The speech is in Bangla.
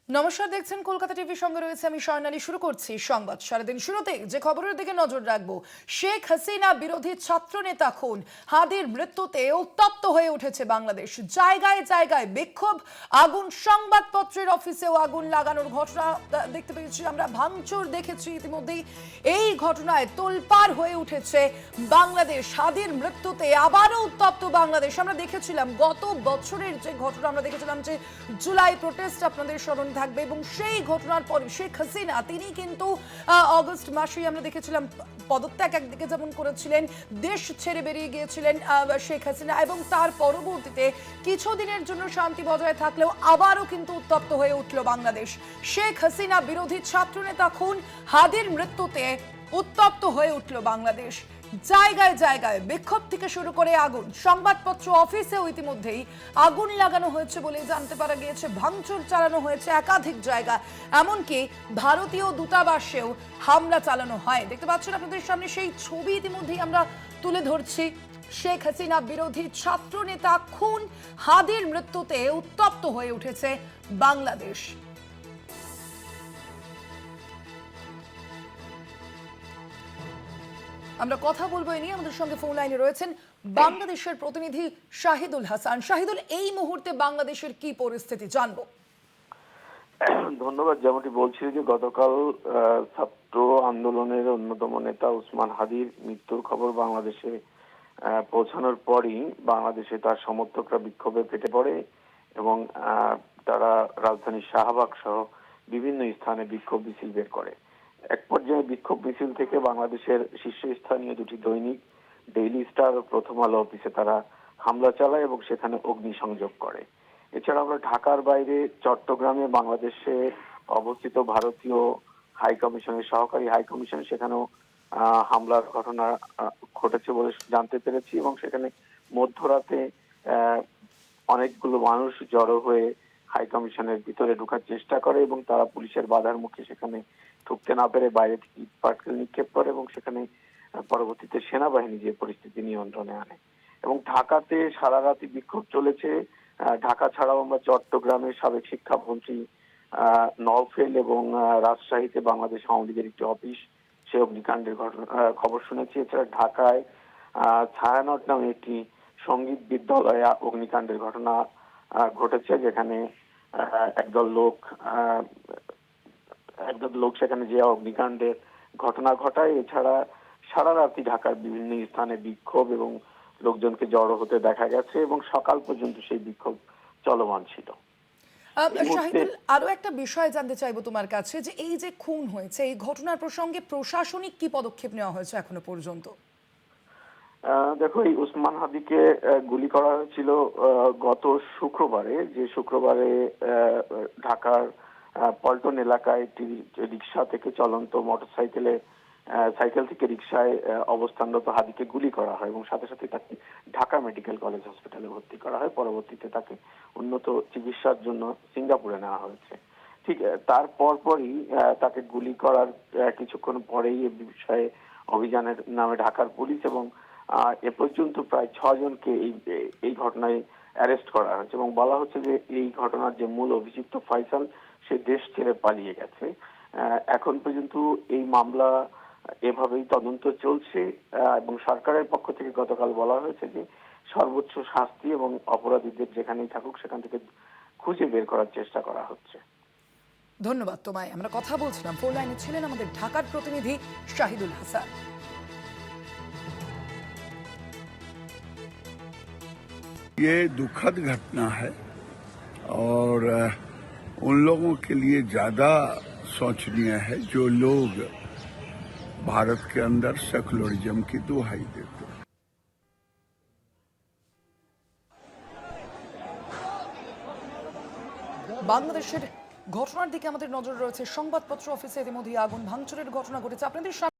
নমস্কার, দেখছেন কলকাতা টিভির সঙ্গে রয়েছে আমি স্বর্ণালী। শুরু করছি সংবাদ। সারাদিন শুরুতে যে খবরের দিকে নজর রাখবো, শেখ হাসিনা বিরোধী ছাত্রনেতা খুন, হাদির মৃত্যুতে উত্তপ্ত হয়ে উঠেছে বাংলাদেশ। জায়গায় জায়গায় বিক্ষোভ, আগুন, সংবাদপত্রের অফিসেও আগুন লাগানোর ঘটনা দেখতে পেয়েছি আমরা, ভাঙচুর দেখেছি ইতিমধ্যেই। এই ঘটনায় তোলপাড় হয়ে উঠেছে বাংলাদেশ। হাদির মৃত্যুতে আবারও উত্তপ্ত বাংলাদেশ। আমরা দেখেছিলাম গত বছরের যে ঘটনা, আমরা দেখেছিলাম যে জুলাই প্রোটেস্ট, আপনাদের স্মরণ থাকবে, এবং সেই ঘটনার পরে শেখ হাসিনা তিনি কিন্তু অগস্ট মাসেই আমরা দেখেছিলাম পদত্যাগ একদিকে যেমন করেছিলেন, দেশ ছেড়ে বেরিয়ে গিয়েছিলেন শেখ হাসিনা, এবং তার পরবর্তীতে কিছুদিনের জন্য শান্তি বজায় থাকলেও আবারও কিন্তু উত্তপ্ত হয়ে উঠল বাংলাদেশ। শেখ হাসিনা বিরোধী ছাত্রনেতা খুন, হাদির মৃত্যুতে উত্তপ্ত হয়ে উঠল বাংলাদেশ। জায়গায় জায়গায় বিক্ষোভ থেকে শুরু করে আগুন, সংবাদপত্র অফিসেও ইতিমধ্যেই আগুন লাগানো হয়েছে বলে জানতে পারা গিয়েছে। ভাঙচুর চালানো হয়েছে একাধিক জায়গা, এমনকি ভারতীয় দূতাবাসেও হামলা চালানো হয়। দেখতে পাচ্ছেন আপনাদের সামনে সেই ছবি ইতিমধ্যেই আমরা তুলে ধরছি। শেখ হাসিনা বিরোধী ছাত্র নেতা খুন, হাদির মৃত্যুতে উত্তপ্ত হয়ে উঠেছে বাংলাদেশ। আমরা কথা বলবো এ নিয়ে। আমাদের সঙ্গে ফোন লাইনে রয়েছেন বাংলাদেশের প্রতিনিধি শাহিদুল হাসান। শাহিদুল, এই মুহূর্তে বাংলাদেশের কি পরিস্থিতি জানবো? ধন্যবাদ। যেমনটি বলছিল যে গতকাল ছাত্র আন্দোলনের অন্যতম নেতা উসমান হাদির মৃত্যুর খবর বাংলাদেশে পৌঁছানোর পরই বাংলাদেশে তার সমর্থকরা বিক্ষোভে ফেটে পড়ে এবং তারা রাজধানীর শাহবাগ সহ বিভিন্ন স্থানে বিক্ষোভ মিছিল বের করে। এক পর্যায়ে বিক্ষোভ মিছিল থেকে বাংলাদেশের শীর্ষস্থানীয় দুটি দৈনিক ডেইলি স্টার ও প্রথম আলো অফিসে তারা হামলা চালায় এবং সেখানে অগ্নিসংযোগ করে। এছাড়া আমরা ঢাকার বাইরে চট্টগ্রামে বাংলাদেশে অবস্থিত ভারতীয় হাই কমিশনের সহকারী হাই কমিশন, সেখানেও হামলার ঘটনা ঘটেছে বলে জানতে পেরেছি এবং সেখানে মধ্যরাতে অনেকগুলো মানুষ জড়ো হয়ে হাই কমিশনের ভিতরে ঢোকার চেষ্টা করে এবং তারা পুলিশের বাধার মুখে সেখানে ঢুকতে না পেরে বাইরে থেকে ইট পাটকেল নিক্ষেপ করে এবং সেখানে পরবর্তীতে সেনাবাহিনী যে পরিস্থিতি নিয়ন্ত্রণে আনে। এবং ঢাকাতে সারা রাতি বিক্ষোভ চলেছে। ঢাকা ছাড়াও আমরা চট্টগ্রামের সাবেক শিক্ষামন্ত্রী নওফেল এবং রাজশাহীতে বাংলাদেশ আওয়ামী লীগের একটি অফিস, সে অগ্নিকাণ্ডের খবর শুনেছি। এছাড়া ঢাকায় ছায়ানট নামে একটি সঙ্গীত বিদ্যালয়ে অগ্নিকাণ্ডের ঘটনা ঘটেছে, যেখানে একদল লোক সেখানে যে অগ্নিকাণ্ডের ঘটনা ঘটায়। এছাড়া সারা রাতি ঢাকার বিভিন্ন স্থানে বিক্ষোভ এবং লোকজনকে জড়ো হতে দেখা গেছে এবং সকাল পর্যন্ত সেই বিক্ষোভ চলমান ছিল। শাহিদুল, আরো একটা বিষয় জানতে চাইবো তোমার কাছে, যে এই যে খুন হয়েছে, এই ঘটনার প্রসঙ্গে প্রশাসনিক কি পদক্ষেপ নেওয়া হয়েছে এখনো পর্যন্ত? দেখো, এই উসমান হাদিকে গুলি করা হয়েছিল গত শুক্রবারে, যে শুক্রবারে ঢাকার পল্টন এলাকায় একটি রিক্সা থেকে চলন্ত সাইকেল থেকে রিক্সায় অবস্থানরত হাদিকে গুলি করা হয় এবং সাথে সাথে তাকে ঢাকা মেডিকেল কলেজ হসপিটালে ভর্তি করা হয়। পরবর্তীতে তাকে উন্নত চিকিৎসার জন্য সিঙ্গাপুরে নেওয়া হয়েছে। ঠিক তার পরপরই তাকে গুলি করার কিছুক্ষণ পরেই এ বিষয়ে অভিযানের নামে ঢাকার পুলিশ এবং এ পর্যন্ত প্রায় 6 জনকে এই ঘটনায় অ্যারেস্ট করা হয়েছে এবং বলা হচ্ছে যে এই ঘটনার যে মূল অভিযুক্ত ফয়সাল, সে দেশ ছেড়ে পালিয়ে গেছে। এখন পর্যন্ত এই মামলা এভাবেই তদন্ত চলছে এবং সরকারের পক্ষ থেকে গতকাল বলা হয়েছে যে সর্বোচ্চ শাস্তি এবং অপরাধীদের যেখানেই থাকুক সেখান থেকে খুঁজে বের করার চেষ্টা করা হচ্ছে। ধন্যবাদ তোমায়। আমরা কথা বলছিলাম, ফোন লাইনে ছিলেন আমাদের ঢাকার প্রতিনিধি শাহিদুল হাসান। ये दुखद घटना है और उन लोगों के लिए ज्यादा सोचनीय है जो लोग भारत के अंदर सेकुलरिज्म की दुहाई देते हैं। বাংলাদেশের ঘটনার দিকে আমাদের নজর রয়েছে। সংবাদপত্র অফিসে ইতিমধ্যে আগুন ভাঙচুরের ঘটনা ঘটেছে আপনাদের